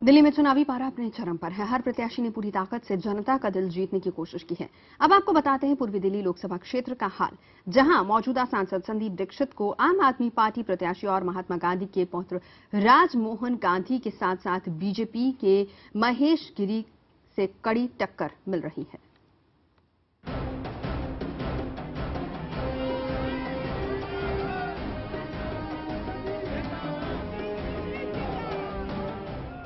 दिल्ली में चुनावी पारा अपने चरम पर है। हर प्रत्याशी ने पूरी ताकत से जनता का दिल जीतने की कोशिश की है। अब आपको बताते हैं पूर्वी दिल्ली लोकसभा क्षेत्र का हाल, जहां मौजूदा सांसद संदीप दीक्षित को आम आदमी पार्टी प्रत्याशी और महात्मा गांधी के पौत्र राजमोहन गांधी के साथ साथ बीजेपी के महेश गिरी से कड़ी टक्कर मिल रही है।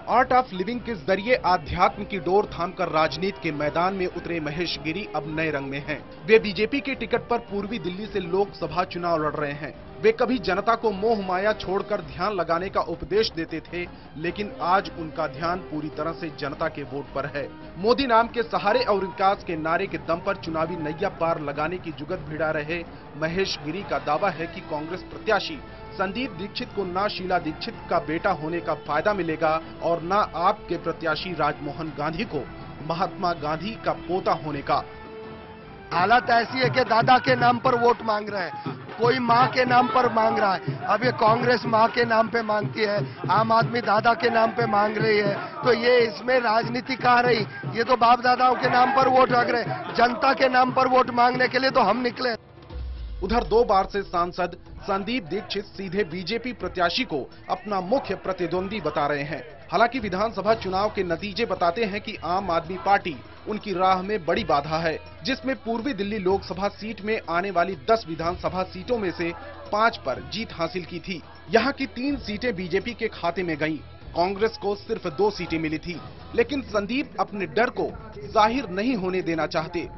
आर्ट ऑफ लिविंग के जरिए आध्यात्म की डोर थामकर राजनीति के मैदान में उतरे महेश गिरी अब नए रंग में हैं। वे बीजेपी के टिकट पर पूर्वी दिल्ली से लोकसभा चुनाव लड़ रहे हैं। वे कभी जनता को मोह माया छोड़कर ध्यान लगाने का उपदेश देते थे, लेकिन आज उनका ध्यान पूरी तरह से जनता के वोट पर है। मोदी नाम के सहारे और विकास के नारे के दम पर चुनावी नैया पार लगाने की जुगत भिड़ा रहे महेश गिरी का दावा है कि कांग्रेस प्रत्याशी संदीप दीक्षित को ना शीला दीक्षित का बेटा होने का फायदा मिलेगा और ना आपके प्रत्याशी राजमोहन गांधी को महात्मा गांधी का पोता होने का। हालत ऐसी है कि दादा के नाम पर वोट मांग रहे हैं, कोई माँ के नाम पर मांग रहा है। अब ये कांग्रेस माँ के नाम पे मांगती है, आम आदमी दादा के नाम पे मांग रही है, तो ये इसमें राजनीति कहाँ रही? ये तो बाप दादाओं के नाम पर वोट मांग रहे, जनता के नाम पर वोट मांगने के लिए तो हम निकले। उधर 2 बार से सांसद संदीप दीक्षित सीधे बीजेपी प्रत्याशी को अपना मुख्य प्रतिद्वंदी बता रहे हैं। हालांकि विधानसभा चुनाव के नतीजे बताते हैं कि आम आदमी पार्टी उनकी राह में बड़ी बाधा है, जिसमें पूर्वी दिल्ली लोकसभा सीट में आने वाली 10 विधानसभा सीटों में से 5 पर जीत हासिल की थी। यहां की 3 सीटें बीजेपी के खाते में गईं। कांग्रेस को सिर्फ 2 सीटें मिली थी, लेकिन संदीप अपने डर को जाहिर नहीं होने देना चाहते।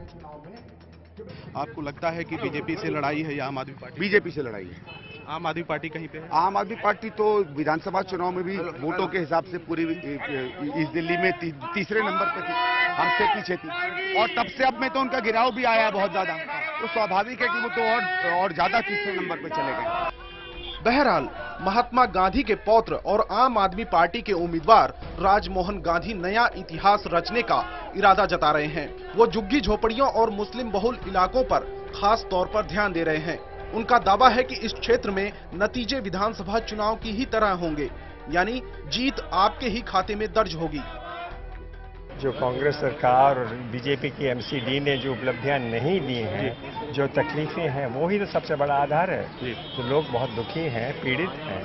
आपको लगता है कि बीजेपी से लड़ाई है या आम आदमी पार्टी? बीजेपी से लड़ाई है। आम आदमी पार्टी कहीं पे है? आम आदमी पार्टी तो विधानसभा चुनाव में भी वोटों के हिसाब से पूरी इस दिल्ली में तीसरे नंबर पे थी, हमसे पीछे थी, और तब से अब में तो उनका गिराव भी आया बहुत ज्यादा, तो स्वाभाविक है कि वो तो और ज्यादा तीसरे नंबर पे चले गए। बहरहाल महात्मा गांधी के पौत्र और आम आदमी पार्टी के उम्मीदवार राजमोहन गांधी नया इतिहास रचने का इरादा जता रहे हैं। वो झुग्गी झोपड़ियों और मुस्लिम बहुल इलाकों पर खास तौर पर ध्यान दे रहे हैं। उनका दावा है कि इस क्षेत्र में नतीजे विधानसभा चुनाव की ही तरह होंगे, यानी जीत आपके ही खाते में दर्ज होगी। जो कांग्रेस सरकार और बीजेपी की एमसीडी ने जो उपलब्धियां नहीं दी हैं, जो तकलीफें हैं, वो ही तो सबसे बड़ा आधार है। तो लोग बहुत दुखी हैं, पीड़ित हैं,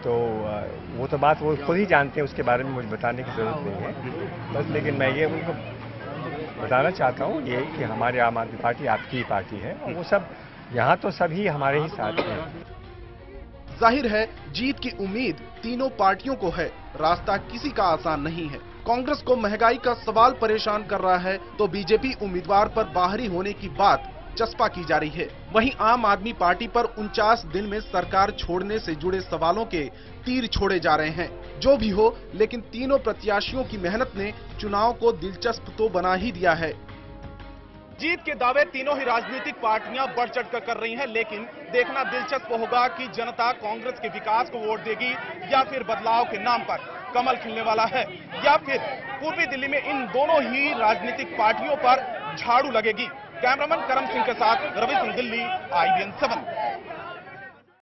तो वो तो बात वो खुद ही जानते हैं, उसके बारे में मुझे बताने की जरूरत नहीं है बस। लेकिन मैं ये उनको बताना चाहता हूँ ये कि हमारे आम आदमी पार्टी आपकी ही पार्टी है, और वो सब यहाँ तो सभी हमारे ही साथ हैं। जाहिर है जीत की उम्मीद तीनों पार्टियों को है, रास्ता किसी का आसान नहीं है। कांग्रेस को महंगाई का सवाल परेशान कर रहा है, तो बीजेपी उम्मीदवार पर बाहरी होने की बात चस्पा की जा रही है। वहीं आम आदमी पार्टी पर 49 दिन में सरकार छोड़ने से जुड़े सवालों के तीर छोड़े जा रहे हैं। जो भी हो, लेकिन तीनों प्रत्याशियों की मेहनत ने चुनाव को दिलचस्प तो बना ही दिया है। जीत के दावे तीनों ही राजनीतिक पार्टियां बढ़ चढ़कर कर रही हैं, लेकिन देखना दिलचस्प होगा कि जनता कांग्रेस के विकास को वोट देगी या फिर बदलाव के नाम पर कमल खिलने वाला है, या फिर पूर्वी दिल्ली में इन दोनों ही राजनीतिक पार्टियों पर झाड़ू लगेगी। कैमरामैन करम सिंह के साथ रवि सिंह, दिल्ली, IBN 7।